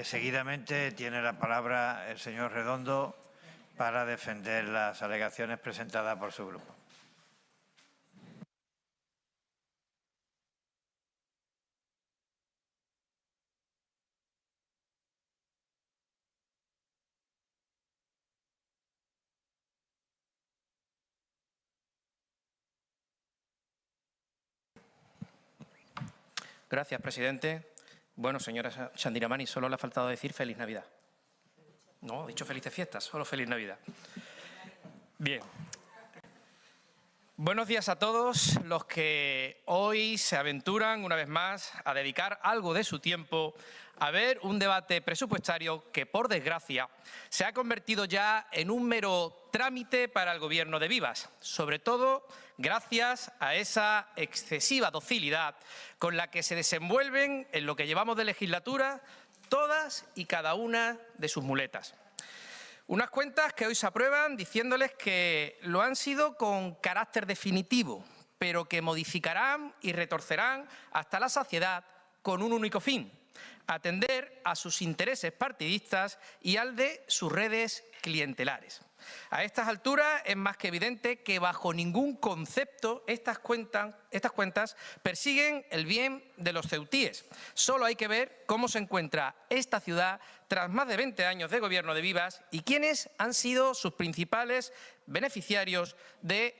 Seguidamente tiene la palabra el señor Redondo para defender las alegaciones presentadas por su grupo. Gracias, presidente. Bueno, señora Chandiramani, solo le ha faltado decir feliz Navidad. No, he dicho felices fiestas, solo feliz Navidad. Bien. Buenos días a todos los que hoy se aventuran una vez más a dedicar algo de su tiempo a ver un debate presupuestario que, por desgracia, se ha convertido ya en un mero trámite para el Gobierno de Vivas, sobre todo gracias a esa excesiva docilidad con la que se desenvuelven en lo que llevamos de legislatura todas y cada una de sus muletas. Unas cuentas que hoy se aprueban diciéndoles que lo han sido con carácter definitivo, pero que modificarán y retorcerán hasta la saciedad con un único fin: atender a sus intereses partidistas y al de sus redes clientelares. A estas alturas es más que evidente que bajo ningún concepto estas cuentas persiguen el bien de los ceutíes. Solo hay que ver cómo se encuentra esta ciudad tras más de 20 años de gobierno de Vivas y quiénes han sido sus principales beneficiarios de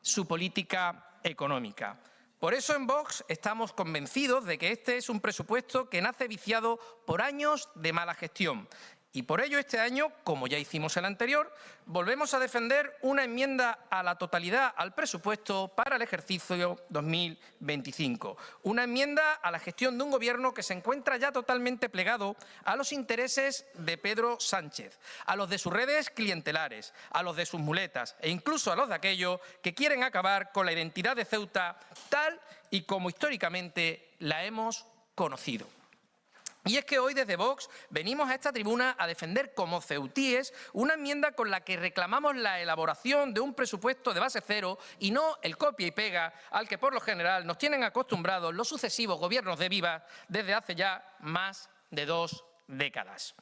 su política económica. Por eso en Vox estamos convencidos de que este es un presupuesto que nace viciado por años de mala gestión. Y por ello este año, como ya hicimos el anterior, volvemos a defender una enmienda a la totalidad al presupuesto para el ejercicio 2025. Una enmienda a la gestión de un gobierno que se encuentra ya totalmente plegado a los intereses de Pedro Sánchez, a los de sus redes clientelares, a los de sus muletas e incluso a los de aquellos que quieren acabar con la identidad de Ceuta tal y como históricamente la hemos conocido. Y es que hoy desde Vox venimos a esta tribuna a defender como ceutíes una enmienda con la que reclamamos la elaboración de un presupuesto de base cero y no el copia y pega al que por lo general nos tienen acostumbrados los sucesivos gobiernos de Vivas desde hace ya más de 2 décadas.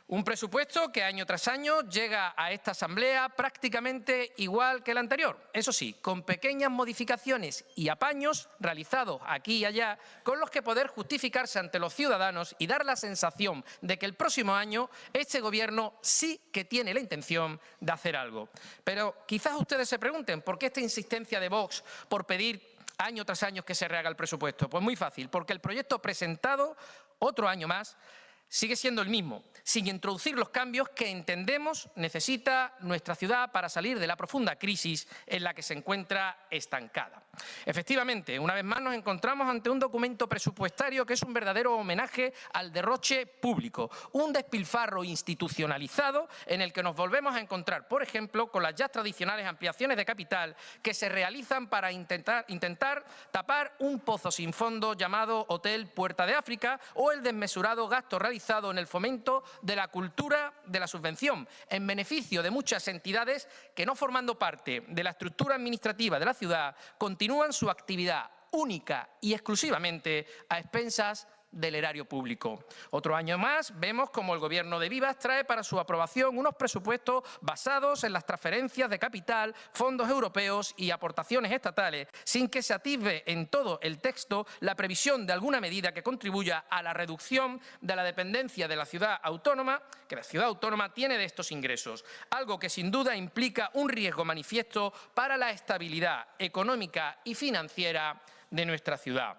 Un presupuesto que año tras año llega a esta Asamblea prácticamente igual que el anterior, eso sí, con pequeñas modificaciones y apaños realizados aquí y allá con los que poder justificarse ante los ciudadanos y dar la sensación de que el próximo año este Gobierno sí que tiene la intención de hacer algo. Pero quizás ustedes se pregunten por qué esta insistencia de Vox por pedir año tras año que se rehaga el presupuesto. Pues muy fácil, porque el proyecto presentado otro año más sigue siendo el mismo, sin introducir los cambios que entendemos necesita nuestra ciudad para salir de la profunda crisis en la que se encuentra estancada. Efectivamente, una vez más nos encontramos ante un documento presupuestario que es un verdadero homenaje al derroche público, un despilfarro institucionalizado en el que nos volvemos a encontrar, por ejemplo, con las ya tradicionales ampliaciones de capital que se realizan para intentar tapar un pozo sin fondo llamado Hotel Puerta de África o el desmesurado gasto realizado en el fomento de la cultura de la subvención, en beneficio de muchas entidades que, no formando parte de la estructura administrativa de la ciudad, continúan su actividad única y exclusivamente a expensas del erario público. Otro año más vemos como el Gobierno de Vivas trae para su aprobación unos presupuestos basados en las transferencias de capital, fondos europeos y aportaciones estatales, sin que se atisbe en todo el texto la previsión de alguna medida que contribuya a la reducción de la dependencia de la ciudad autónoma, que la ciudad autónoma tiene de estos ingresos, algo que sin duda implica un riesgo manifiesto para la estabilidad económica y financiera de nuestra ciudad.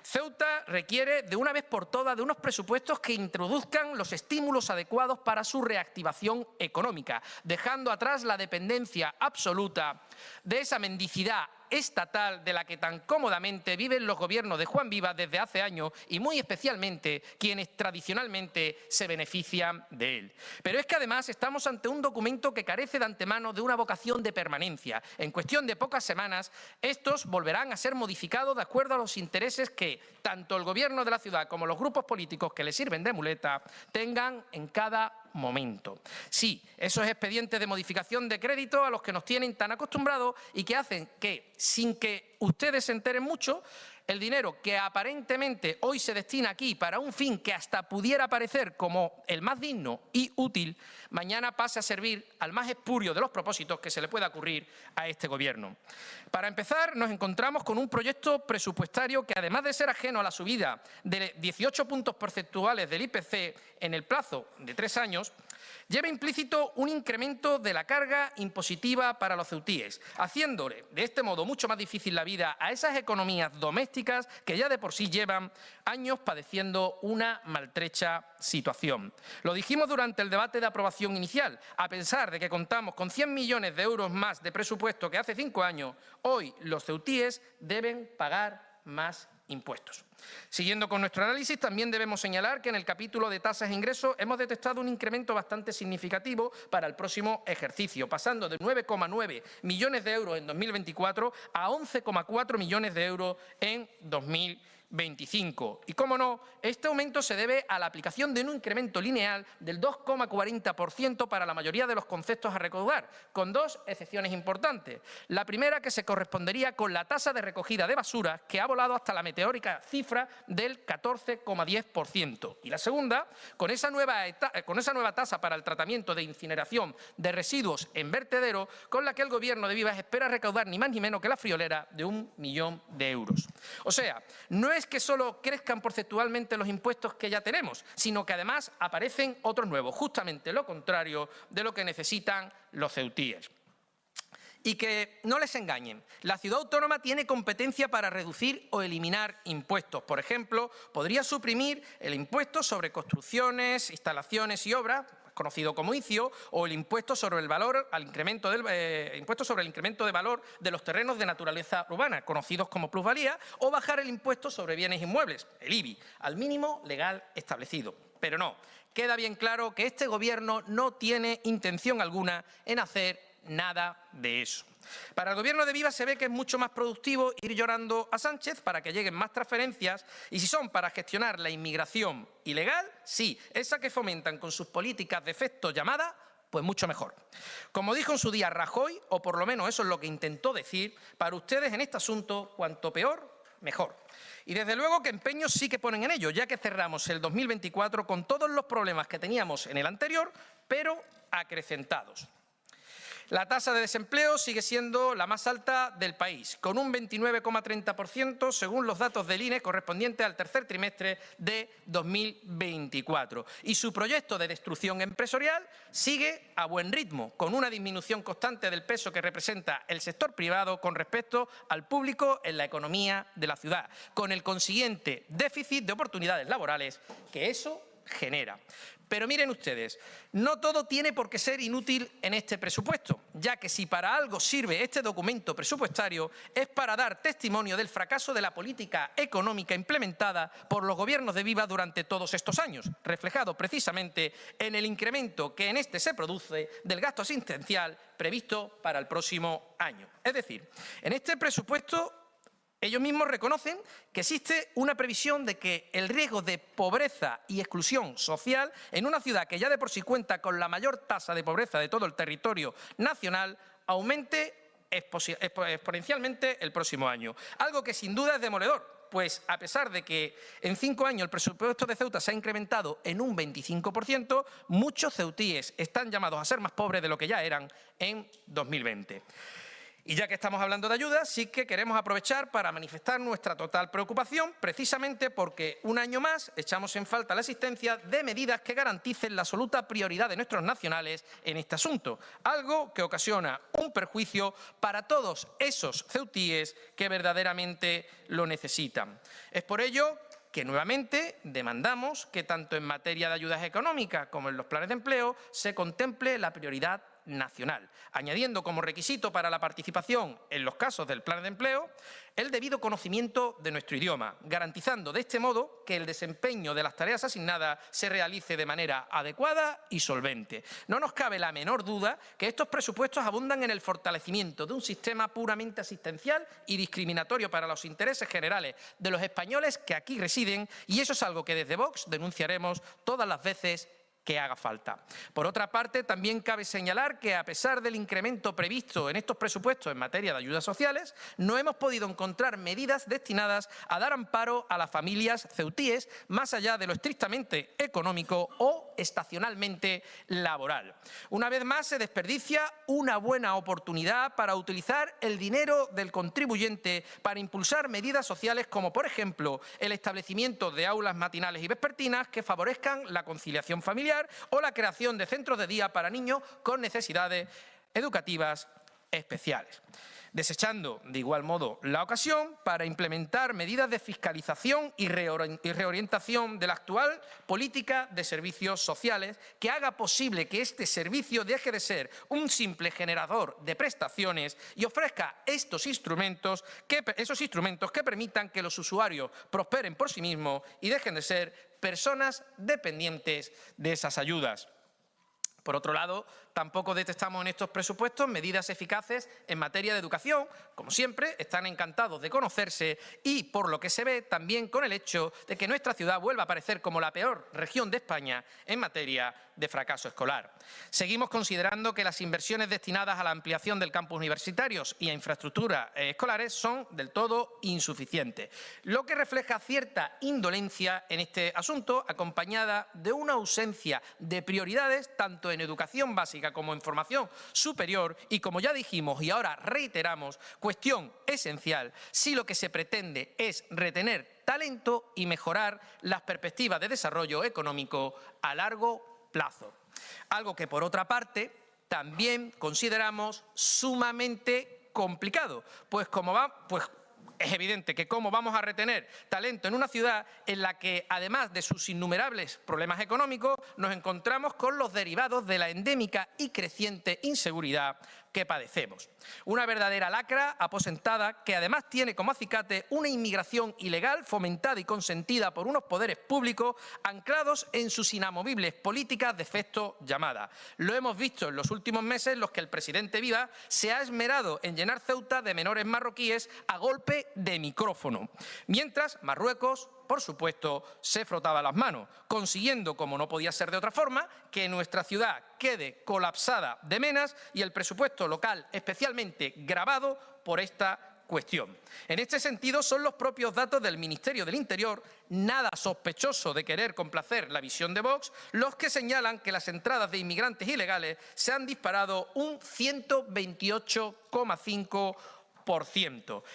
Ceuta requiere de una vez por todas de unos presupuestos que introduzcan los estímulos adecuados para su reactivación económica, dejando atrás la dependencia absoluta de esa mendicidad estatal de la que tan cómodamente viven los gobiernos de Juan Vivas desde hace años y muy especialmente quienes tradicionalmente se benefician de él. Pero es que además estamos ante un documento que carece de antemano de una vocación de permanencia. En cuestión de pocas semanas, estos volverán a ser modificados de acuerdo a los intereses que tanto el Gobierno de la ciudad como los grupos políticos que le sirven de muleta tengan en cada momento. Sí, esos expedientes de modificación de crédito a los que nos tienen tan acostumbrados y que hacen que, sin que ustedes se enteren mucho, el dinero que aparentemente hoy se destina aquí para un fin que hasta pudiera parecer como el más digno y útil, mañana pase a servir al más espurio de los propósitos que se le pueda ocurrir a este Gobierno. Para empezar, nos encontramos con un proyecto presupuestario que, además de ser ajeno a la subida de 18 puntos porcentuales del IPC en el plazo de 3 años, lleva implícito un incremento de la carga impositiva para los ceutíes, haciéndole de este modo mucho más difícil la vida a esas economías domésticas que ya de por sí llevan años padeciendo una maltrecha situación. Lo dijimos durante el debate de aprobación inicial. A pesar de que contamos con 100 millones de euros más de presupuesto que hace 5 años, hoy los ceutíes deben pagar más impuestos. Siguiendo con nuestro análisis, también debemos señalar que en el capítulo de tasas e ingresos hemos detectado un incremento bastante significativo para el próximo ejercicio, pasando de 9,9 millones de euros en 2024 a 11,4 millones de euros en 2025. Y, cómo no, este aumento se debe a la aplicación de un incremento lineal del 2,40% para la mayoría de los conceptos a recaudar, con 2 excepciones importantes. La primera, que se correspondería con la tasa de recogida de basura, que ha volado hasta la meteórica cifra del 14,10%. Y la segunda, con esa nueva tasa para el tratamiento de incineración de residuos en vertedero, con la que el Gobierno de Vivas espera recaudar ni más ni menos que la friolera de 1 millón de euros. O sea, no es que solo crezcan porcentualmente los impuestos que ya tenemos, sino que además aparecen otros nuevos, justamente lo contrario de lo que necesitan los ceutíes. Y que no les engañen, la ciudad autónoma tiene competencia para reducir o eliminar impuestos. Por ejemplo, podría suprimir el impuesto sobre construcciones, instalaciones y obras, conocido como ICIO, o el impuesto sobre el valor al incremento impuesto sobre el incremento de valor de los terrenos de naturaleza urbana, conocidos como plusvalía, o bajar el impuesto sobre bienes inmuebles, el IBI, al mínimo legal establecido. Pero no, queda bien claro que este Gobierno no tiene intención alguna en hacer nada de eso. Para el Gobierno de Vivas se ve que es mucho más productivo ir llorando a Sánchez para que lleguen más transferencias, y si son para gestionar la inmigración ilegal, sí, esa que fomentan con sus políticas de efecto llamada, pues mucho mejor. Como dijo en su día Rajoy, o por lo menos eso es lo que intentó decir, para ustedes en este asunto, cuanto peor, mejor. Y desde luego que empeños sí que ponen en ello, ya que cerramos el 2024 con todos los problemas que teníamos en el anterior, pero acrecentados. La tasa de desempleo sigue siendo la más alta del país, con un 29,30% según los datos del INE correspondiente al tercer trimestre de 2024. Y su proyecto de destrucción empresarial sigue a buen ritmo, con una disminución constante del peso que representa el sector privado con respecto al público en la economía de la ciudad, con el consiguiente déficit de oportunidades laborales que eso genera. Pero miren ustedes, no todo tiene por qué ser inútil en este presupuesto, ya que si para algo sirve este documento presupuestario es para dar testimonio del fracaso de la política económica implementada por los gobiernos de Vivas durante todos estos años, reflejado precisamente en el incremento que en este se produce del gasto asistencial previsto para el próximo año. Es decir, en este presupuesto ellos mismos reconocen que existe una previsión de que el riesgo de pobreza y exclusión social en una ciudad que ya de por sí cuenta con la mayor tasa de pobreza de todo el territorio nacional aumente exponencialmente el próximo año. Algo que sin duda es demoledor, pues a pesar de que en 5 años el presupuesto de Ceuta se ha incrementado en un 25%, muchos ceutíes están llamados a ser más pobres de lo que ya eran en 2020. Y ya que estamos hablando de ayudas, sí que queremos aprovechar para manifestar nuestra total preocupación, precisamente porque un año más echamos en falta la existencia de medidas que garanticen la absoluta prioridad de nuestros nacionales en este asunto, algo que ocasiona un perjuicio para todos esos ceutíes que verdaderamente lo necesitan. Es por ello que nuevamente demandamos que tanto en materia de ayudas económicas como en los planes de empleo se contemple la prioridad nacional, añadiendo como requisito para la participación en los casos del plan de empleo el debido conocimiento de nuestro idioma, garantizando de este modo que el desempeño de las tareas asignadas se realice de manera adecuada y solvente. No nos cabe la menor duda que estos presupuestos abundan en el fortalecimiento de un sistema puramente asistencial y discriminatorio para los intereses generales de los españoles que aquí residen, y eso es algo que desde Vox denunciaremos todas las veces que haga falta. Por otra parte, también cabe señalar que, a pesar del incremento previsto en estos presupuestos en materia de ayudas sociales, no hemos podido encontrar medidas destinadas a dar amparo a las familias ceutíes, más allá de lo estrictamente económico o estacionalmente laboral. Una vez más, se desperdicia una buena oportunidad para utilizar el dinero del contribuyente para impulsar medidas sociales como, por ejemplo, el establecimiento de aulas matinales y vespertinas que favorezcan la conciliación familiar o la creación de centros de día para niños con necesidades educativas especiales, desechando de igual modo la ocasión para implementar medidas de fiscalización y reorientación de la actual política de servicios sociales que haga posible que este servicio deje de ser un simple generador de prestaciones y ofrezca esos instrumentos que permitan que los usuarios prosperen por sí mismos y dejen de ser personas dependientes de esas ayudas. Por otro lado, tampoco detectamos en estos presupuestos medidas eficaces en materia de educación. Como siempre, están encantados de conocerse y, por lo que se ve, también con el hecho de que nuestra ciudad vuelva a aparecer como la peor región de España en materia de fracaso escolar. Seguimos considerando que las inversiones destinadas a la ampliación del campus universitarios y a infraestructuras escolares son del todo insuficientes, lo que refleja cierta indolencia en este asunto, acompañada de una ausencia de prioridades tanto en educación básica como en formación superior y, como ya dijimos y ahora reiteramos, cuestión esencial si lo que se pretende es retener talento y mejorar las perspectivas de desarrollo económico a largo plazo. Algo que, por otra parte, también consideramos sumamente complicado, pues es evidente que cómo vamos a retener talento en una ciudad en la que, además de sus innumerables problemas económicos, nos encontramos con los derivados de la endémica y creciente inseguridad que padecemos. Una verdadera lacra aposentada que además tiene como acicate una inmigración ilegal fomentada y consentida por unos poderes públicos anclados en sus inamovibles políticas de efecto llamada. Lo hemos visto en los últimos meses en los que el presidente Viva se ha esmerado en llenar Ceuta de menores marroquíes a golpe de micrófono, mientras Marruecos, por supuesto, se frotaba las manos, consiguiendo, como no podía ser de otra forma, que nuestra ciudad quede colapsada de menas y el presupuesto local especialmente gravado por esta cuestión. En este sentido, son los propios datos del Ministerio del Interior, nada sospechoso de querer complacer la visión de Vox, los que señalan que las entradas de inmigrantes ilegales se han disparado un 128,5%.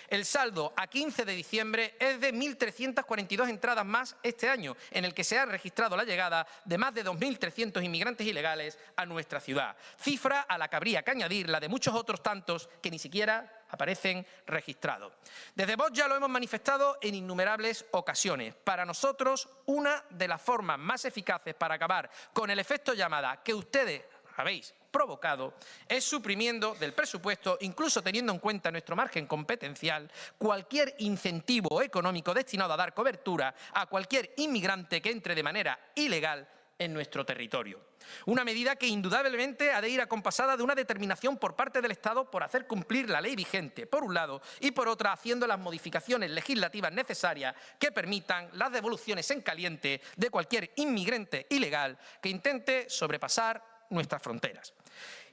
El saldo a 15 de diciembre es de 1.342 entradas más este año, en el que se ha registrado la llegada de más de 2.300 inmigrantes ilegales a nuestra ciudad, cifra a la que habría que añadir la de muchos otros tantos que ni siquiera aparecen registrados. Desde Vox ya lo hemos manifestado en innumerables ocasiones. Para nosotros, una de las formas más eficaces para acabar con el efecto llamada que ustedes habéis provocado es suprimiendo del presupuesto, incluso teniendo en cuenta nuestro margen competencial, cualquier incentivo económico destinado a dar cobertura a cualquier inmigrante que entre de manera ilegal en nuestro territorio. Una medida que indudablemente ha de ir acompasada de una determinación por parte del Estado por hacer cumplir la ley vigente, por un lado, y por otra, haciendo las modificaciones legislativas necesarias que permitan las devoluciones en caliente de cualquier inmigrante ilegal que intente sobrepasar nuestras fronteras.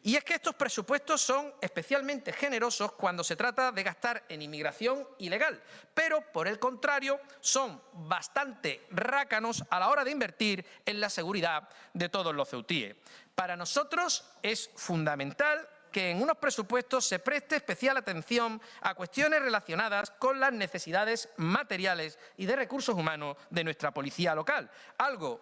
Y es que estos presupuestos son especialmente generosos cuando se trata de gastar en inmigración ilegal, pero por el contrario son bastante rácanos a la hora de invertir en la seguridad de todos los ceutíes. Para nosotros es fundamental que en unos presupuestos se preste especial atención a cuestiones relacionadas con las necesidades materiales y de recursos humanos de nuestra policía local, algo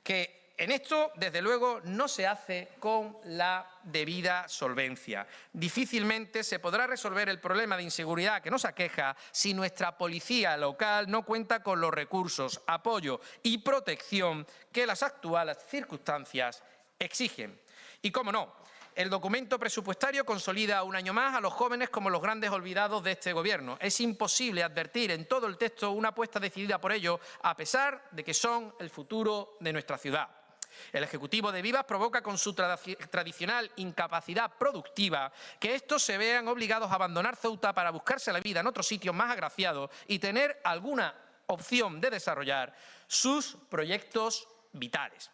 que en esto, desde luego, no se hace con la debida solvencia. Difícilmente se podrá resolver el problema de inseguridad que nos aqueja si nuestra policía local no cuenta con los recursos, apoyo y protección que las actuales circunstancias exigen. Y, cómo no, el documento presupuestario consolida un año más a los jóvenes como los grandes olvidados de este Gobierno. Es imposible advertir en todo el texto una apuesta decidida por ello, a pesar de que son el futuro de nuestra ciudad. El Ejecutivo de Vivas provoca con su tradicional incapacidad productiva que estos se vean obligados a abandonar Ceuta para buscarse la vida en otros sitios más agraciados y tener alguna opción de desarrollar sus proyectos vitales.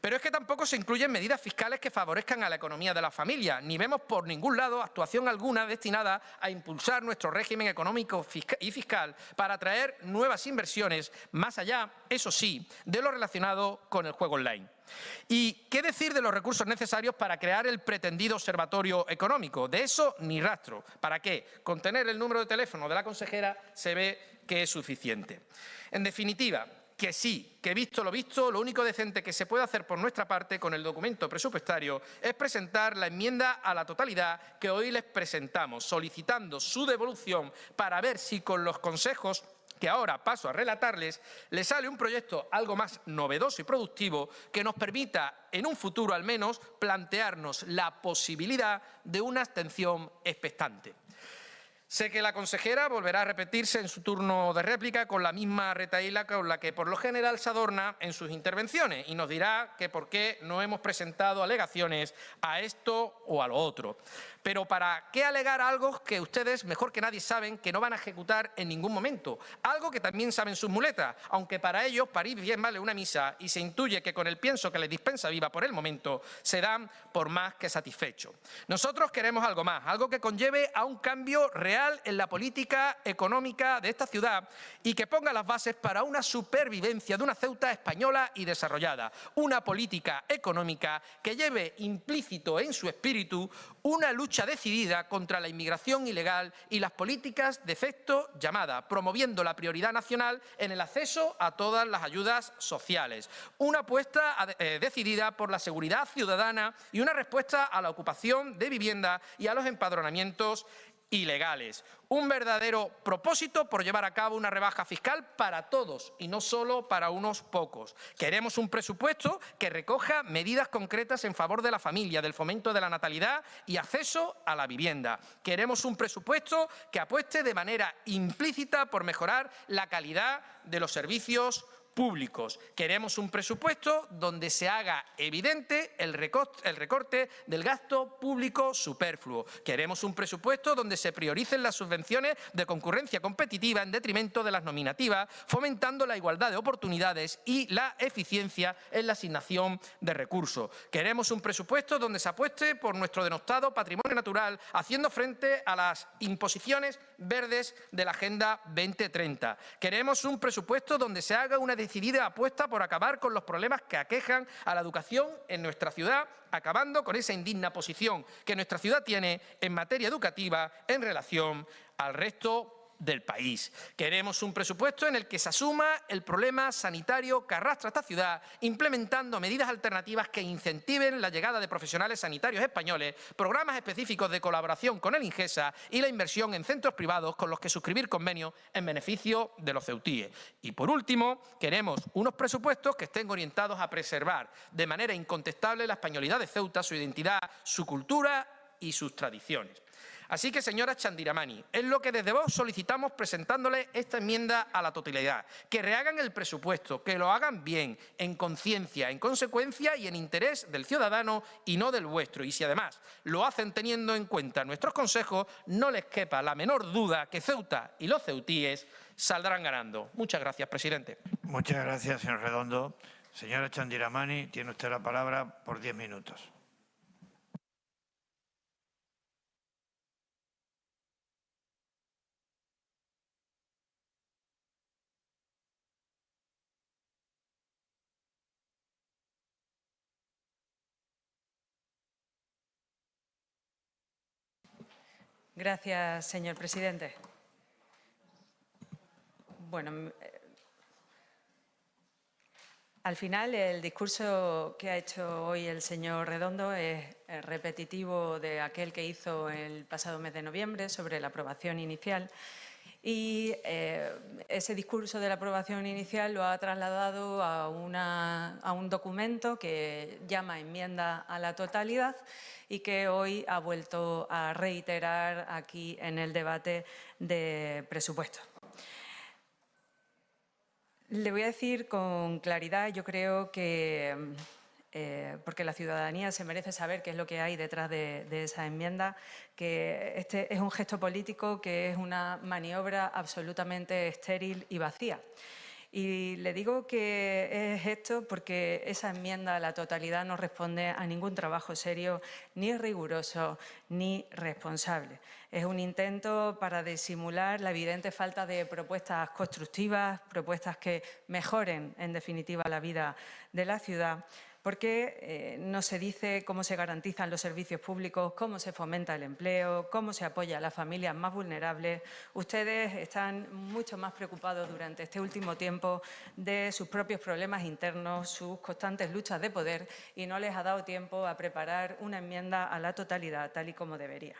Pero es que tampoco se incluyen medidas fiscales que favorezcan a la economía de la familia, ni vemos por ningún lado actuación alguna destinada a impulsar nuestro régimen económico y fiscal para atraer nuevas inversiones, más allá, eso sí, de lo relacionado con el juego online. ¿Y qué decir de los recursos necesarios para crear el pretendido observatorio económico? De eso ni rastro. ¿Para qué? Con tener el número de teléfono de la consejera se ve que es suficiente. En definitiva, que sí, que visto, lo único decente que se puede hacer por nuestra parte con el documento presupuestario es presentar la enmienda a la totalidad que hoy les presentamos, solicitando su devolución para ver si con los consejos que ahora paso a relatarles, les sale un proyecto algo más novedoso y productivo que nos permita, en un futuro al menos, plantearnos la posibilidad de una abstención expectante. Sé que la consejera volverá a repetirse en su turno de réplica con la misma retahíla con la que por lo general se adorna en sus intervenciones y nos dirá que por qué no hemos presentado alegaciones a esto o a lo otro. Pero ¿para qué alegar algo que ustedes mejor que nadie saben que no van a ejecutar en ningún momento? Algo que también saben sus muletas, aunque para ellos parir bien vale una misa y se intuye que con el pienso que les dispensa Viva por el momento se dan por más que satisfechos. Nosotros queremos algo más, algo que conlleve a un cambio real en la política económica de esta ciudad y que ponga las bases para una supervivencia de una Ceuta española y desarrollada, una política económica que lleve implícito en su espíritu una lucha decidida contra la inmigración ilegal y las políticas de efecto llamada, promoviendo la prioridad nacional en el acceso a todas las ayudas sociales. Una apuesta decidida por la seguridad ciudadana y una respuesta a la ocupación de vivienda y a los empadronamientos ilegales. Un verdadero propósito por llevar a cabo una rebaja fiscal para todos y no solo para unos pocos. Queremos un presupuesto que recoja medidas concretas en favor de la familia, del fomento de la natalidad y acceso a la vivienda. Queremos un presupuesto que apueste de manera implícita por mejorar la calidad de los servicios públicos. Queremos un presupuesto donde se haga evidente el recorte del gasto público superfluo. Queremos un presupuesto donde se prioricen las subvenciones de concurrencia competitiva en detrimento de las nominativas, fomentando la igualdad de oportunidades y la eficiencia en la asignación de recursos. Queremos un presupuesto donde se apueste por nuestro denostado patrimonio natural, haciendo frente a las imposiciones verdes de la Agenda 2030. Queremos un presupuesto donde se haga una decidida apuesta por acabar con los problemas que aquejan a la educación en nuestra ciudad, acabando con esa indigna posición que nuestra ciudad tiene en materia educativa en relación al resto del país. Queremos un presupuesto en el que se asuma el problema sanitario que arrastra esta ciudad, implementando medidas alternativas que incentiven la llegada de profesionales sanitarios españoles, programas específicos de colaboración con el Ingesa y la inversión en centros privados con los que suscribir convenios en beneficio de los ceutíes. Y por último, queremos unos presupuestos que estén orientados a preservar de manera incontestable la españolidad de Ceuta, su identidad, su cultura y sus tradiciones. Así que, señora Chandiramani, es lo que desde Vox solicitamos presentándole esta enmienda a la totalidad, que rehagan el presupuesto, que lo hagan bien, en conciencia, en consecuencia y en interés del ciudadano y no del vuestro. Y si además lo hacen teniendo en cuenta nuestros consejos, no les quepa la menor duda que Ceuta y los ceutíes saldrán ganando. Muchas gracias, presidente. Muchas gracias, señor Redondo. Señora Chandiramani, tiene usted la palabra por 10 minutos. Gracias, señor presidente. Bueno, al final el discurso que ha hecho hoy el señor Redondo es repetitivo de aquel que hizo el pasado mes de noviembre sobre la aprobación inicial. Y ese discurso de la aprobación inicial lo ha trasladado a un documento que llama enmienda a la totalidad y que hoy ha vuelto a reiterar aquí en el debate de presupuestos. Le voy a decir con claridad, yo creo que, porque la ciudadanía se merece saber qué es lo que hay detrás de esa enmienda, que este es un gesto político que es una maniobra absolutamente estéril y vacía. Y le digo que es esto porque esa enmienda a la totalidad no responde a ningún trabajo serio, ni riguroso, ni responsable. Es un intento para disimular la evidente falta de propuestas constructivas, propuestas que mejoren, en definitiva, la vida de la ciudad, porque no se dice cómo se garantizan los servicios públicos, cómo se fomenta el empleo, cómo se apoya a las familias más vulnerables. Ustedes están mucho más preocupados durante este último tiempo de sus propios problemas internos, sus constantes luchas de poder, y no les ha dado tiempo a preparar una enmienda a la totalidad, tal y como debería.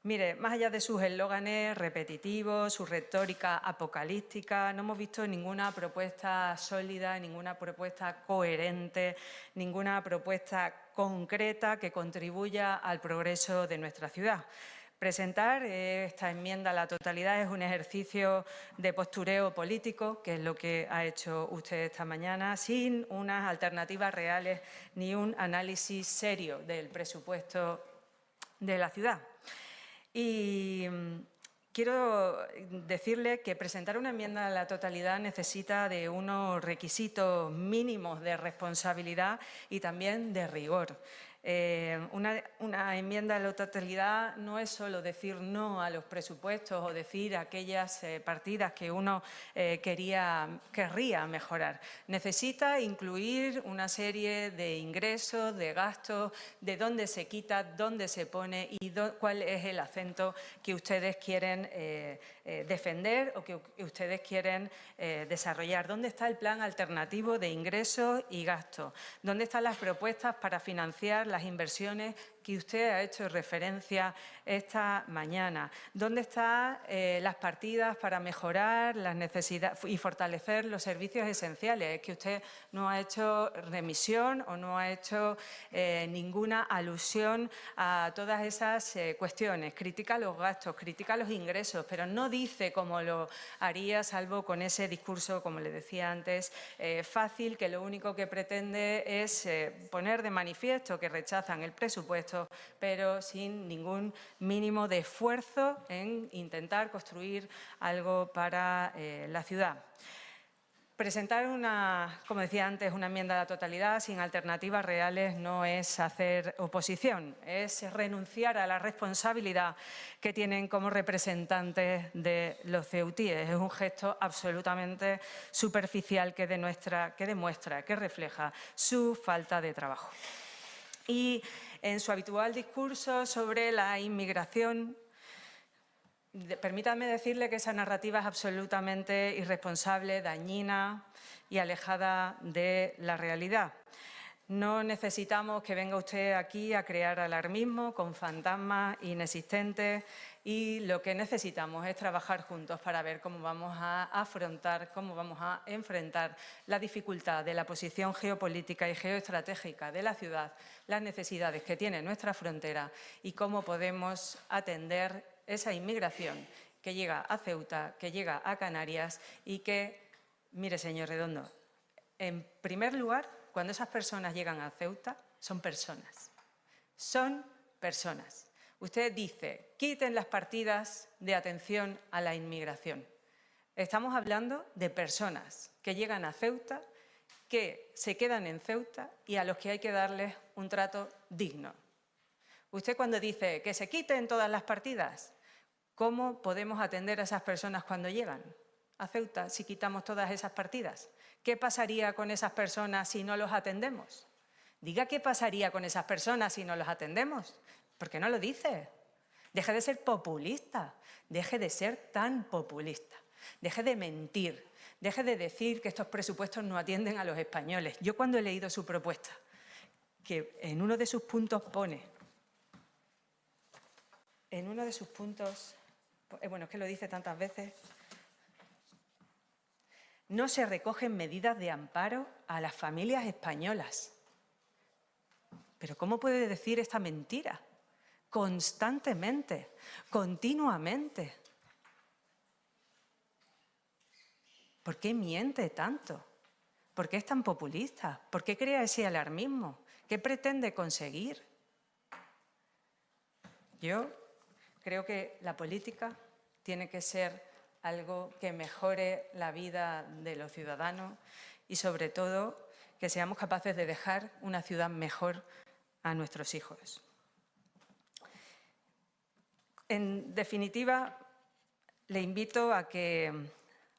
Mire, más allá de sus eslóganes repetitivos, su retórica apocalíptica, no hemos visto ninguna propuesta sólida, ninguna propuesta coherente, ninguna propuesta concreta que contribuya al progreso de nuestra ciudad. Presentar esta enmienda a la totalidad es un ejercicio de postureo político, que es lo que ha hecho usted esta mañana, sin unas alternativas reales ni un análisis serio del presupuesto de la ciudad. Y quiero decirle que presentar una enmienda a la totalidad necesita de unos requisitos mínimos de responsabilidad y también de rigor. Una enmienda a la totalidad no es solo decir no a los presupuestos o decir aquellas partidas que uno querría mejorar. Necesita incluir una serie de ingresos, de gastos, de dónde se quita, dónde se pone y cuál es el acento que ustedes quieren defender o que ustedes quieren desarrollar. ¿Dónde está el plan alternativo de ingresos y gastos? ¿Dónde están las propuestas para financiar las inversiones que usted ha hecho referencia esta mañana? ¿Dónde están las partidas para mejorar las necesidades y fortalecer los servicios esenciales? Es que usted no ha hecho remisión o no ha hecho ninguna alusión a todas esas cuestiones. Critica los gastos, critica los ingresos, pero no dice cómo lo haría, salvo con ese discurso, como le decía antes, fácil, que lo único que pretende es poner de manifiesto que rechazan el presupuesto, pero sin ningún mínimo de esfuerzo en intentar construir algo para la ciudad. Presentar como decía antes, una enmienda a la totalidad sin alternativas reales no es hacer oposición, es renunciar a la responsabilidad que tienen como representantes de los ceutíes. Es un gesto absolutamente superficial que demuestra, que refleja su falta de trabajo. Y en su habitual discurso sobre la inmigración, permítanme decirle que esa narrativa es absolutamente irresponsable, dañina y alejada de la realidad. No necesitamos que venga usted aquí a crear alarmismo con fantasmas inexistentes, y lo que necesitamos es trabajar juntos para ver cómo vamos a afrontar, cómo vamos a enfrentar la dificultad de la posición geopolítica y geoestratégica de la ciudad, las necesidades que tiene nuestra frontera y cómo podemos atender esa inmigración que llega a Ceuta, que llega a Canarias y que, mire, señor Redondo, en primer lugar, cuando esas personas llegan a Ceuta, son personas. Son personas. Usted dice, quiten las partidas de atención a la inmigración. Estamos hablando de personas que llegan a Ceuta, que se quedan en Ceuta y a los que hay que darles un trato digno. Usted cuando dice que se quiten todas las partidas, ¿cómo podemos atender a esas personas cuando llegan a Ceuta si quitamos todas esas partidas? ¿Qué pasaría con esas personas si no los atendemos? Diga qué pasaría con esas personas si no los atendemos. ¿Por qué no lo dice? Deje de ser populista, deje de ser tan populista, deje de mentir, deje de decir que estos presupuestos no atienden a los españoles. Yo cuando he leído su propuesta, que en uno de sus puntos pone, bueno, es que lo dice tantas veces, no se recogen medidas de amparo a las familias españolas. ¿Pero cómo puede decir esta mentira? Constantemente, continuamente. ¿Por qué miente tanto? ¿Por qué es tan populista? ¿Por qué crea ese alarmismo? ¿Qué pretende conseguir? Yo creo que la política tiene que ser algo que mejore la vida de los ciudadanos y, sobre todo, que seamos capaces de dejar una ciudad mejor a nuestros hijos. En definitiva, le invito a que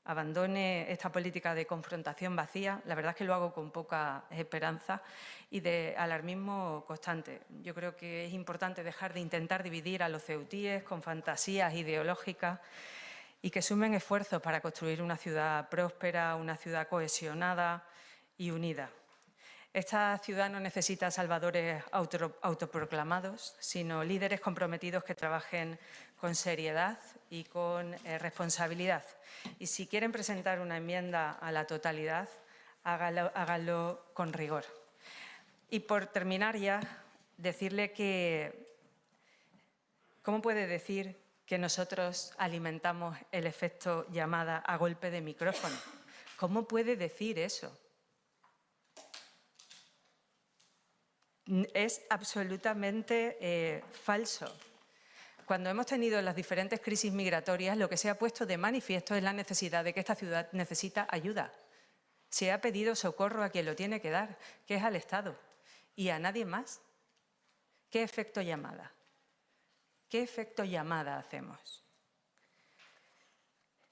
abandone esta política de confrontación vacía. La verdad es que lo hago con poca esperanza y de alarmismo constante. Yo creo que es importante dejar de intentar dividir a los ceutíes con fantasías ideológicas y que sumen esfuerzos para construir una ciudad próspera, una ciudad cohesionada y unida. Esta ciudad no necesita salvadores autoproclamados, sino líderes comprometidos que trabajen con seriedad y con responsabilidad. Y si quieren presentar una enmienda a la totalidad, háganlo con rigor. Y por terminar ya, decirle que ¿cómo puede decir que nosotros alimentamos el efecto llamada a golpe de micrófono? ¿Cómo puede decir eso? Es absolutamente falso. Cuando hemos tenido las diferentes crisis migratorias, lo que se ha puesto de manifiesto es la necesidad de que esta ciudad necesita ayuda. Se ha pedido socorro a quien lo tiene que dar, que es al Estado, y a nadie más. ¿Qué efecto llamada? ¿Qué efecto llamada hacemos?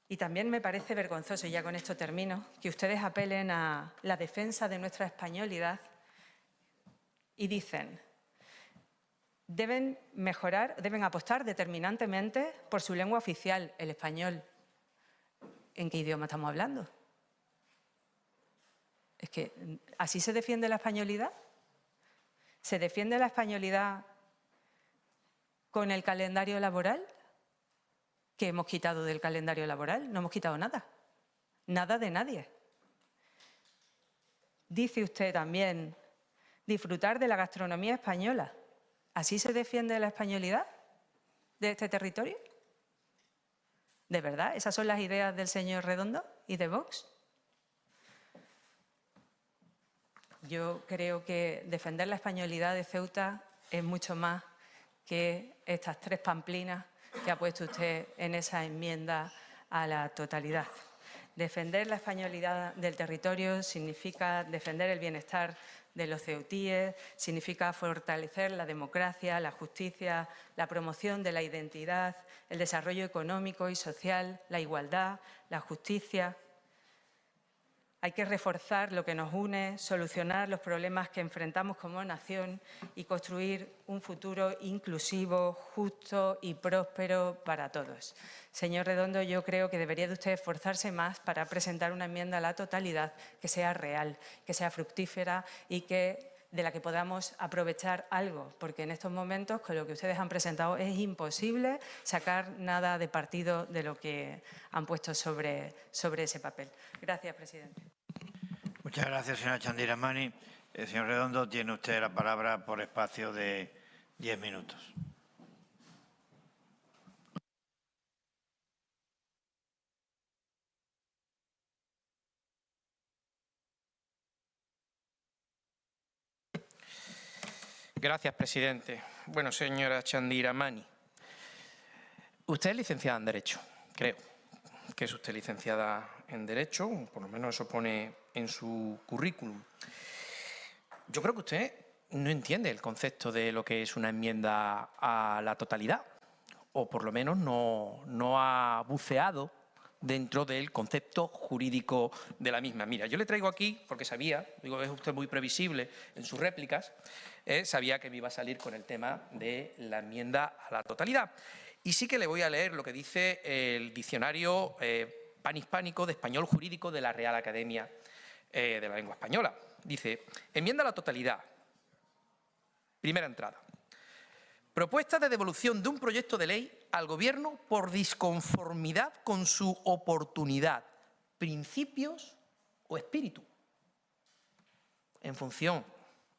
Y también me parece vergonzoso, y ya con esto termino, que ustedes apelen a la defensa de nuestra españolidad y dicen, deben apostar determinantemente por su lengua oficial, el español. ¿En qué idioma estamos hablando? Es que, ¿así se defiende la españolidad? ¿Se defiende la españolidad con el calendario laboral? ¿Qué hemos quitado del calendario laboral? No hemos quitado nada. Nada de nadie. Dice usted también disfrutar de la gastronomía española. ¿Así se defiende la españolidad de este territorio? ¿De verdad? ¿Esas son las ideas del señor Redondo y de Vox? Yo creo que defender la españolidad de Ceuta es mucho más que estas 3 pamplinas que ha puesto usted en esa enmienda a la totalidad. Defender la españolidad del territorio significa defender el bienestar de los ceutíes, significa fortalecer la democracia, la justicia, la promoción de la identidad, el desarrollo económico y social, la igualdad, la justicia. Hay que reforzar lo que nos une, solucionar los problemas que enfrentamos como nación y construir un futuro inclusivo, justo y próspero para todos. Señor Redondo, yo creo que debería de usted esforzarse más para presentar una enmienda a la totalidad que sea real, que sea fructífera y de la que podamos aprovechar algo, porque en estos momentos, con lo que ustedes han presentado, es imposible sacar nada de partido de lo que han puesto sobre ese papel. Gracias, presidente. Muchas gracias, señora Chandiramani. Señor Redondo, tiene usted la palabra por espacio de 10 minutos. Gracias, presidente. Bueno, señora Chandiramani, usted es licenciada en Derecho, creo que es usted licenciada en Derecho, por lo menos eso pone en su currículum. Yo creo que usted no entiende el concepto de lo que es una enmienda a la totalidad, o por lo menos no ha buceado dentro del concepto jurídico de la misma. Mira, yo le traigo aquí, porque sabía, digo, es usted muy previsible en sus réplicas, sabía que me iba a salir con el tema de la enmienda a la totalidad. Y sí que le voy a leer lo que dice el diccionario panhispánico de español jurídico de la Real Academia de la Lengua Española. Dice, enmienda a la totalidad, primera entrada. Propuesta de devolución de un proyecto de ley al Gobierno por disconformidad con su oportunidad, principios o espíritu. En función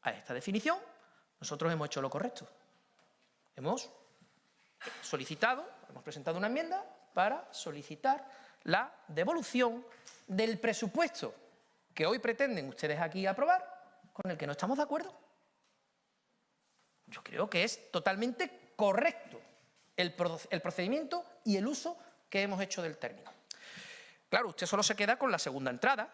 a esta definición, nosotros hemos hecho lo correcto. Hemos presentado una enmienda para solicitar la devolución del presupuesto que hoy pretenden ustedes aquí aprobar, con el que no estamos de acuerdo. Yo creo que es totalmente correcto el procedimiento y el uso que hemos hecho del término. Claro, usted solo se queda con la segunda entrada,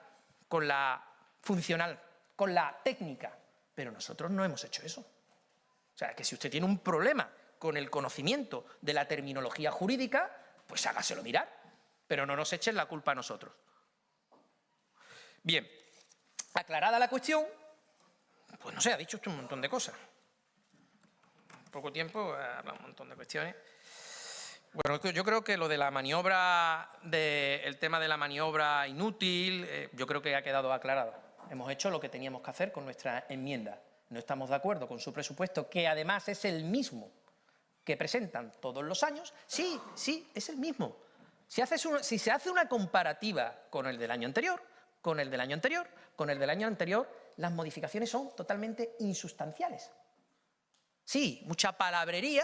con la funcional, con la técnica, pero nosotros no hemos hecho eso. O sea, que si usted tiene un problema con el conocimiento de la terminología jurídica, pues hágaselo mirar, pero no nos echen la culpa a nosotros. Bien, aclarada la cuestión, pues no sé, ha dicho usted un montón de cosas. En poco tiempo ha hablado un montón de cuestiones. Bueno, yo creo que lo de la maniobra, el tema de la maniobra inútil, yo creo que ha quedado aclarado. Hemos hecho lo que teníamos que hacer con nuestra enmienda. No estamos de acuerdo con su presupuesto, que además es el mismo que presentan todos los años. Sí, es el mismo. Si se hace una comparativa con el del año anterior, con el del año anterior, con el del año anterior, las modificaciones son totalmente insustanciales. Sí, mucha palabrería,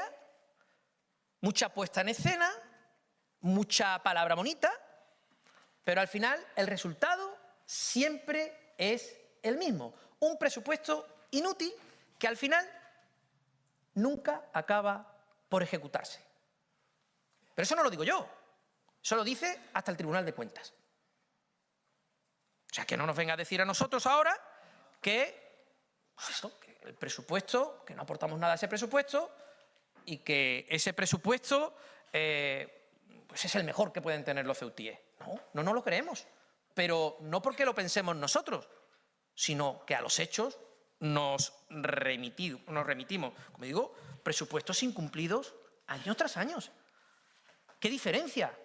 mucha puesta en escena, mucha palabra bonita, pero al final el resultado siempre es el mismo. Un presupuesto inútil que al final nunca acaba por ejecutarse. Pero eso no lo digo yo, eso lo dice hasta el Tribunal de Cuentas. O sea, que no nos venga a decir a nosotros ahora que, que el presupuesto, que no aportamos nada a ese presupuesto y que ese presupuesto pues es el mejor que pueden tener los ceutíes. No lo creemos, pero no porque lo pensemos nosotros, sino que a los hechos nos remitimos, como digo, presupuestos incumplidos año tras año. ¿Qué diferencia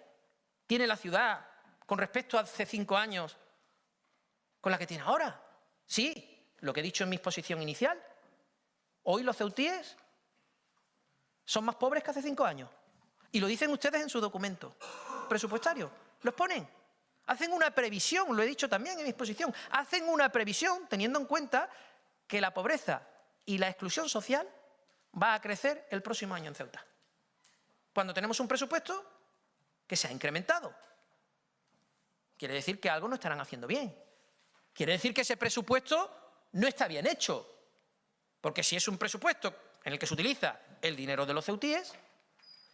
tiene la ciudad con respecto a hace 5 años con la que tiene ahora? Sí, lo que he dicho en mi exposición inicial. Hoy los ceutíes son más pobres que hace 5 años. Y lo dicen ustedes en su documento presupuestario. Los ponen. Hacen una previsión, lo he dicho también en mi exposición, hacen una previsión teniendo en cuenta que la pobreza y la exclusión social va a crecer el próximo año en Ceuta. Cuando tenemos un presupuesto que se ha incrementado. Quiere decir que algo no estarán haciendo bien. Quiere decir que ese presupuesto no está bien hecho. Porque si es un presupuesto en el que se utiliza el dinero de los ceutíes,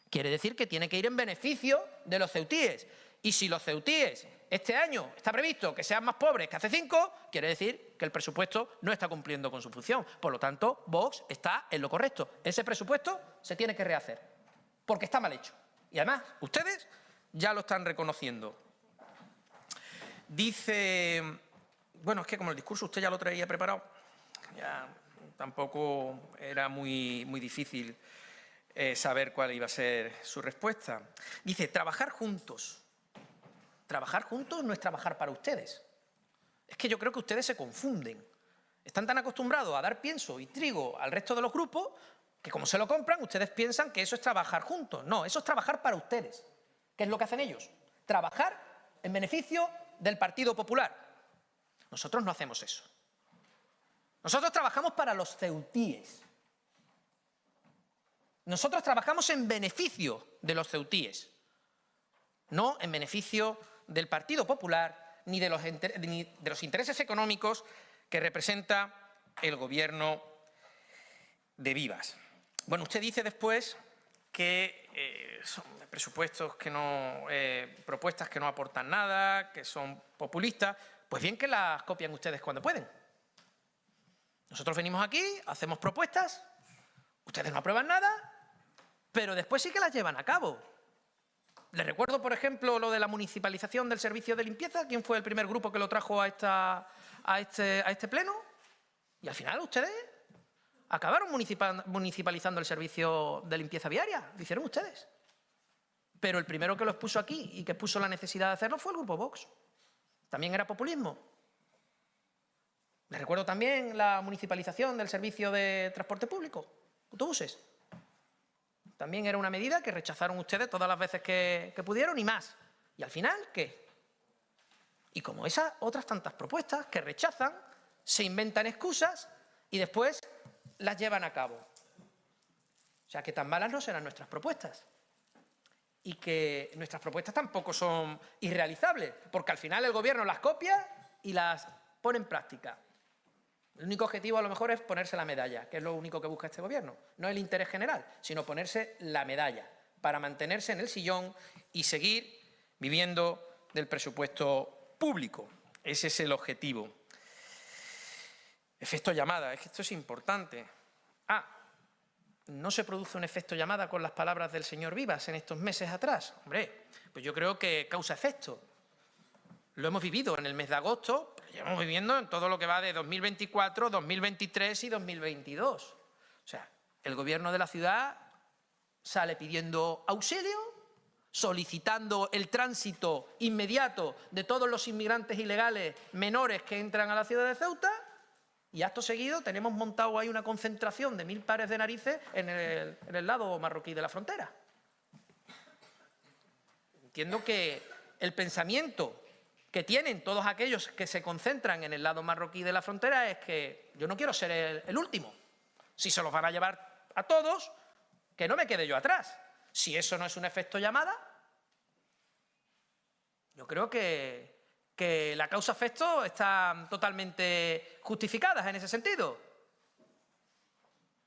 quiere decir que tiene que ir en beneficio de los ceutíes. Y si los ceutíes este año está previsto que sean más pobres que hace 5, quiere decir que el presupuesto no está cumpliendo con su función. Por lo tanto, Vox está en lo correcto. Ese presupuesto se tiene que rehacer, porque está mal hecho. Y además, ustedes ya lo están reconociendo. Dice, bueno, es que como el discurso usted ya lo traía preparado, ya tampoco era muy difícil saber cuál iba a ser su respuesta. Dice, trabajar juntos. Trabajar juntos no es trabajar para ustedes. Es que yo creo que ustedes se confunden. Están tan acostumbrados a dar pienso y trigo al resto de los grupos que como se lo compran, ustedes piensan que eso es trabajar juntos. No, eso es trabajar para ustedes. ¿Qué es lo que hacen ellos? Trabajar en beneficio del Partido Popular. Nosotros no hacemos eso. Nosotros trabajamos para los ceutíes. Nosotros trabajamos en beneficio de los ceutíes, no en beneficio del Partido Popular ni de los intereses económicos que representa el gobierno de Vivas. Bueno, usted dice después que son presupuestos que no, propuestas que no aportan nada, que son populistas. Pues bien que las copian ustedes cuando pueden. Nosotros venimos aquí, hacemos propuestas, ustedes no aprueban nada, pero después sí que las llevan a cabo. Les recuerdo, por ejemplo, lo de la municipalización del servicio de limpieza. ¿Quién fue el primer grupo que lo trajo a este pleno? Y al final ustedes acabaron municipalizando el servicio de limpieza viaria. Lo hicieron ustedes. Pero el primero que lo expuso aquí y que puso la necesidad de hacerlo fue el grupo Vox. También era populismo. Les recuerdo también la municipalización del servicio de transporte público, autobuses. También era una medida que rechazaron ustedes todas las veces que pudieron y más. ¿Y al final qué? Y como esas otras tantas propuestas que rechazan, se inventan excusas y después las llevan a cabo. O sea, que tan malas no serán nuestras propuestas. Y que nuestras propuestas tampoco son irrealizables, porque al final el gobierno las copia y las pone en práctica. El único objetivo a lo mejor es ponerse la medalla, que es lo único que busca este gobierno. No el interés general, sino ponerse la medalla para mantenerse en el sillón y seguir viviendo del presupuesto público. Ese es el objetivo. Efecto llamada, es que esto es importante. ¿No se produce un efecto llamada con las palabras del señor Vivas en estos meses atrás? Hombre, pues yo creo que causa efecto. Lo hemos vivido en el mes de agosto, pero llevamos viviendo en todo lo que va de 2024, 2023 y 2022. O sea, el gobierno de la ciudad sale pidiendo auxilio, solicitando el tránsito inmediato de todos los inmigrantes ilegales menores que entran a la ciudad de Ceuta, y acto seguido tenemos montado ahí una concentración de 1000 pares de narices en el lado marroquí de la frontera. Entiendo que el pensamiento que tienen todos aquellos que se concentran en el lado marroquí de la frontera es que yo no quiero ser el último. Si se los van a llevar a todos, que no me quede yo atrás. Si eso no es un efecto llamada, yo creo que la causa-efecto están totalmente justificadas en ese sentido.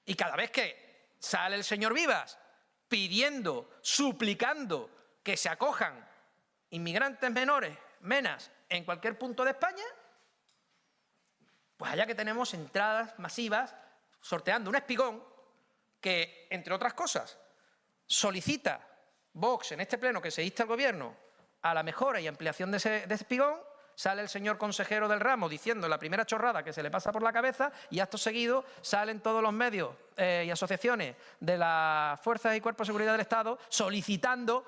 Y cada vez que sale el señor Vivas pidiendo, suplicando que se acojan inmigrantes menores, menas, en cualquier punto de España, pues allá que tenemos entradas masivas sorteando un espigón que, entre otras cosas, solicita Vox en este pleno que se inste al Gobierno a la mejora y ampliación de ese espigón, sale el señor consejero del ramo diciendo la primera chorrada que se le pasa por la cabeza y acto seguido salen todos los medios y asociaciones de las fuerzas y cuerpos de seguridad del Estado solicitando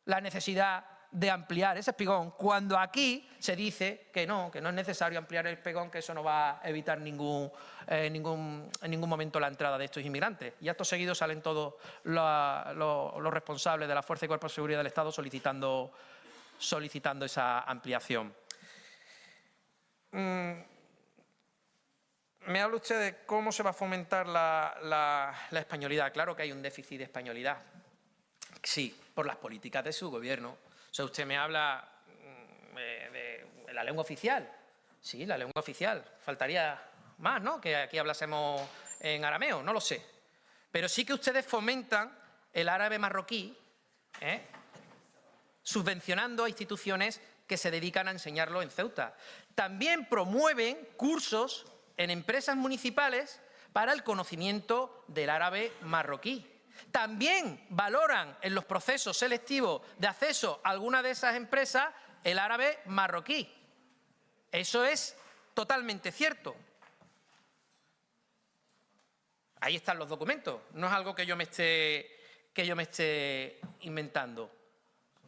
la necesidad de ampliar ese espigón, cuando aquí se dice que no es necesario ampliar el espigón, que eso no va a evitar en ningún momento la entrada de estos inmigrantes. Y acto seguido salen todos los responsables de la Fuerza y Cuerpos de Seguridad del Estado solicitando esa ampliación. Me habla usted de cómo se va a fomentar la españolidad. Claro que hay un déficit de españolidad. Sí, por las políticas de su gobierno. O sea, usted me habla de la lengua oficial. Sí, la lengua oficial. Faltaría más, ¿no?, que aquí hablásemos en arameo, no lo sé. Pero sí que ustedes fomentan el árabe marroquí, subvencionando a instituciones que se dedican a enseñarlo en Ceuta. También promueven cursos en empresas municipales para el conocimiento del árabe marroquí. También valoran en los procesos selectivos de acceso a alguna de esas empresas el árabe marroquí. Eso es totalmente cierto. Ahí están los documentos, no es algo que yo me esté inventando.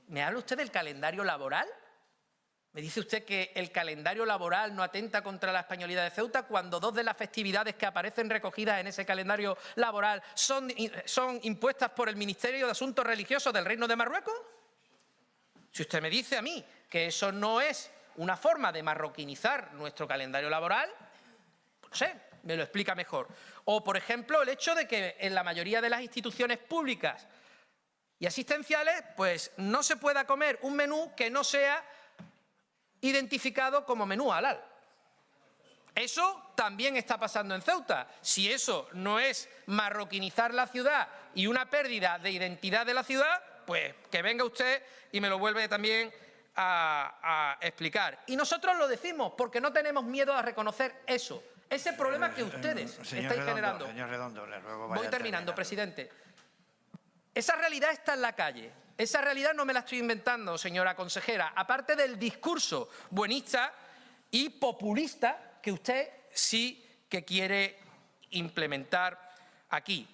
¿Me habla usted del calendario laboral? ¿Me dice usted que el calendario laboral no atenta contra la españolidad de Ceuta cuando 2 de las festividades que aparecen recogidas en ese calendario laboral son impuestas por el Ministerio de Asuntos Religiosos del Reino de Marruecos? Si usted me dice a mí que eso no es una forma de marroquinizar nuestro calendario laboral, pues no sé, me lo explica mejor. O, por ejemplo, el hecho de que en la mayoría de las instituciones públicas y asistenciales, pues no se pueda comer un menú que no sea identificado como menú halal. Eso también está pasando en Ceuta. Si eso no es marroquinizar la ciudad y una pérdida de identidad de la ciudad, pues que venga usted y me lo vuelve también a explicar. Y nosotros lo decimos porque no tenemos miedo a reconocer eso, ese problema que ustedes estáis generando. Señor Redondo, le ruego Voy terminando, presidente. Esa realidad está en la calle. Esa realidad no me la estoy inventando, señora consejera. Aparte del discurso buenista y populista que usted sí que quiere implementar aquí.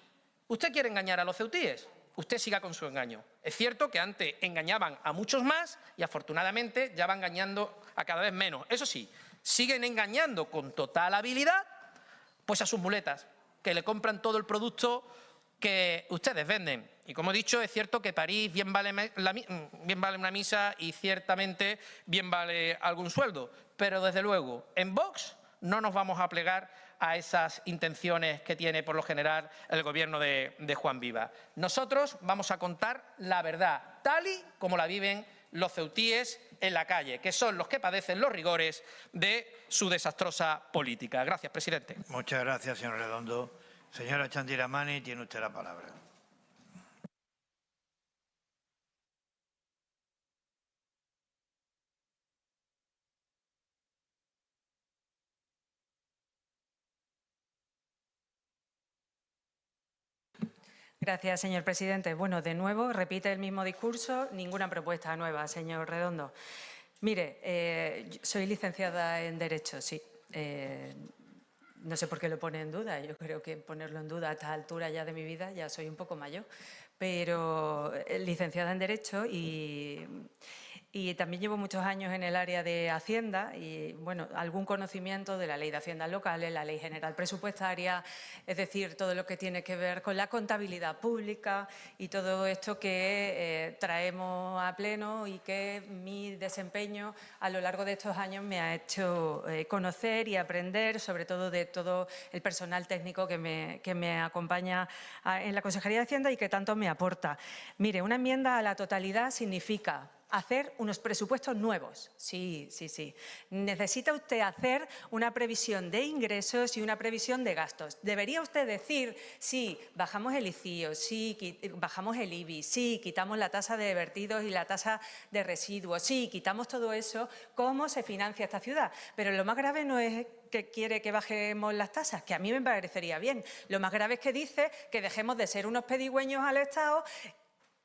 Usted quiere engañar a los ceutíes. Usted siga con su engaño. Es cierto que antes engañaban a muchos más y afortunadamente ya va engañando a cada vez menos. Eso sí, siguen engañando con total habilidad pues a sus muletas, que le compran todo el producto que ustedes venden. Y como he dicho, es cierto que París bien vale una misa y ciertamente bien vale algún sueldo. Pero desde luego, en Vox no nos vamos a plegar a esas intenciones que tiene por lo general el gobierno de Juan Vivas. Nosotros vamos a contar la verdad, tal y como la viven los ceutíes en la calle, que son los que padecen los rigores de su desastrosa política. Gracias, presidente. Muchas gracias, señor Redondo. Señora Chandira Mani, tiene usted la palabra. Gracias, señor presidente. Bueno, de nuevo, repite el mismo discurso, ninguna propuesta nueva, señor Redondo. Mire, soy licenciada en Derecho, sí. No sé por qué lo pone en duda. Yo creo que ponerlo en duda a esta altura ya de mi vida, ya soy un poco mayor. Pero licenciada en Derecho y también llevo muchos años en el área de Hacienda y, bueno, algún conocimiento de la Ley de Haciendas Locales, la Ley General Presupuestaria, es decir, todo lo que tiene que ver con la contabilidad pública y todo esto que traemos a pleno y que mi desempeño a lo largo de estos años me ha hecho conocer y aprender, sobre todo de todo el personal técnico que me acompaña en la Consejería de Hacienda y que tanto me aporta. Mire, una enmienda a la totalidad significa hacer unos presupuestos nuevos. Sí, sí, sí. Necesita usted hacer una previsión de ingresos y una previsión de gastos. Debería usted decir, sí, bajamos el ICIO, sí, bajamos el IBI, sí, quitamos la tasa de vertidos y la tasa de residuos, sí, quitamos todo eso, ¿cómo se financia esta ciudad? Pero lo más grave no es que quiere que bajemos las tasas, que a mí me parecería bien. Lo más grave es que dice que dejemos de ser unos pedigüeños al Estado,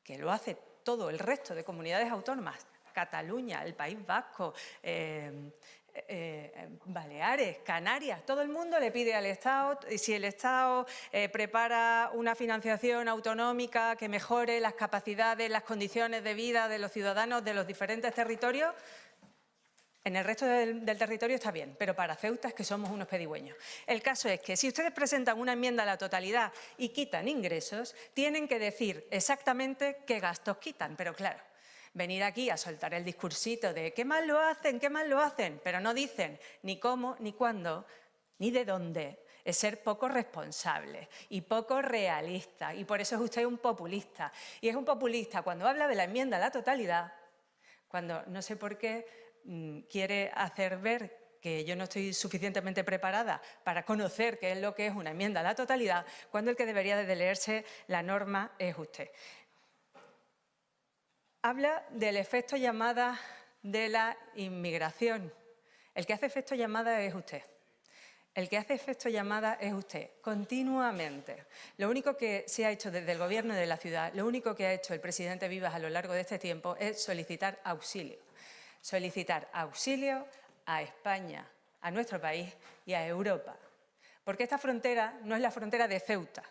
que lo hace todo el resto de comunidades autónomas, Cataluña, el País Vasco, Baleares, Canarias, todo el mundo le pide al Estado, y si el Estado prepara una financiación autonómica que mejore las capacidades, las condiciones de vida de los ciudadanos de los diferentes territorios, en el resto del territorio está bien, pero para Ceuta es que somos unos pedigüeños. El caso es que si ustedes presentan una enmienda a la totalidad y quitan ingresos, tienen que decir exactamente qué gastos quitan. Pero claro, venir aquí a soltar el discursito de qué mal lo hacen, pero no dicen ni cómo, ni cuándo, ni de dónde. Es ser poco responsable y poco realista. Y por eso es usted un populista. Y es un populista cuando habla de la enmienda a la totalidad, cuando no sé por qué quiere hacer ver que yo no estoy suficientemente preparada para conocer qué es lo que es una enmienda a la totalidad, cuando el que debería de leerse la norma es usted. Habla del efecto llamada de la inmigración. El que hace efecto llamada es usted. El que hace efecto llamada es usted, continuamente. Lo único que se ha hecho desde el Gobierno de la ciudad, lo único que ha hecho el presidente Vivas a lo largo de este tiempo es solicitar auxilio. Solicitar auxilio a España, a nuestro país y a Europa. Porque esta frontera no es la frontera de Ceuta,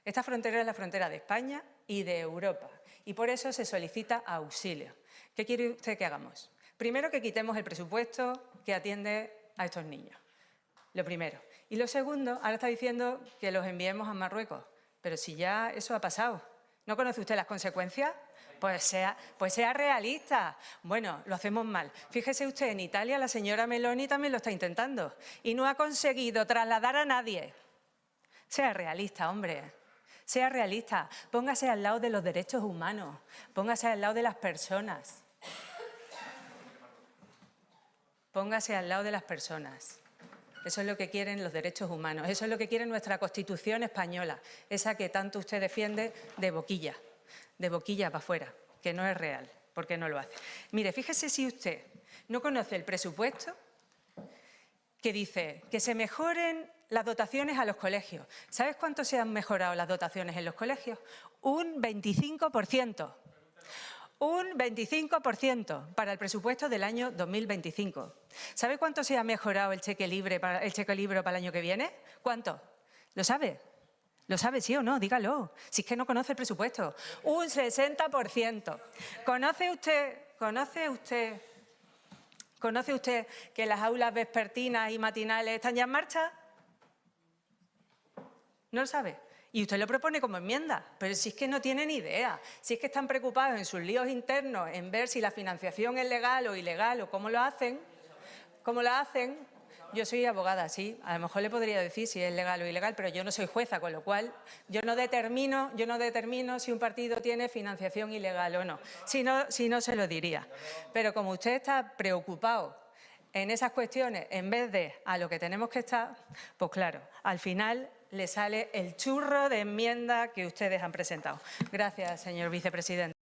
esta frontera es la frontera de España y de Europa. Y por eso se solicita auxilio. ¿Qué quiere usted que hagamos? Primero, que quitemos el presupuesto que atiende a estos niños. Lo primero. Y lo segundo, ahora está diciendo que los enviemos a Marruecos. Pero si ya eso ha pasado, ¿no conoce usted las consecuencias? Pues sea realista. Bueno, lo hacemos mal. Fíjese usted, en Italia la señora Meloni también lo está intentando y no ha conseguido trasladar a nadie. Sea realista, hombre. Sea realista. Póngase al lado de los derechos humanos. Póngase al lado de las personas. Póngase al lado de las personas. Eso es lo que quieren los derechos humanos. Eso es lo que quiere nuestra Constitución española. Esa que tanto usted defiende de boquilla para afuera, que no es real, porque no lo hace. Mire, fíjese si usted no conoce el presupuesto que dice que se mejoren las dotaciones a los colegios. ¿Sabes cuánto se han mejorado las dotaciones en los colegios? Un 25%. Un 25% para el presupuesto del año 2025. ¿Sabe cuánto se ha mejorado el cheque libro para el año que viene? ¿Cuánto? ¿Lo sabe? ¿Lo sabe, sí o no? Dígalo. Si es que no conoce el presupuesto. Un 60%. ¿Conoce usted que las aulas vespertinas y matinales están ya en marcha? ¿No lo sabe? Y usted lo propone como enmienda, pero si es que no tiene ni idea, si es que están preocupados en sus líos internos, en ver si la financiación es legal o ilegal o cómo lo hacen. Yo soy abogada, sí, a lo mejor le podría decir si es legal o ilegal, pero yo no soy jueza, con lo cual yo no determino si un partido tiene financiación ilegal o no. Si no se lo diría. Pero como usted está preocupado en esas cuestiones en vez de a lo que tenemos que estar, pues claro, al final le sale el churro de enmienda que ustedes han presentado. Gracias, señor vicepresidente.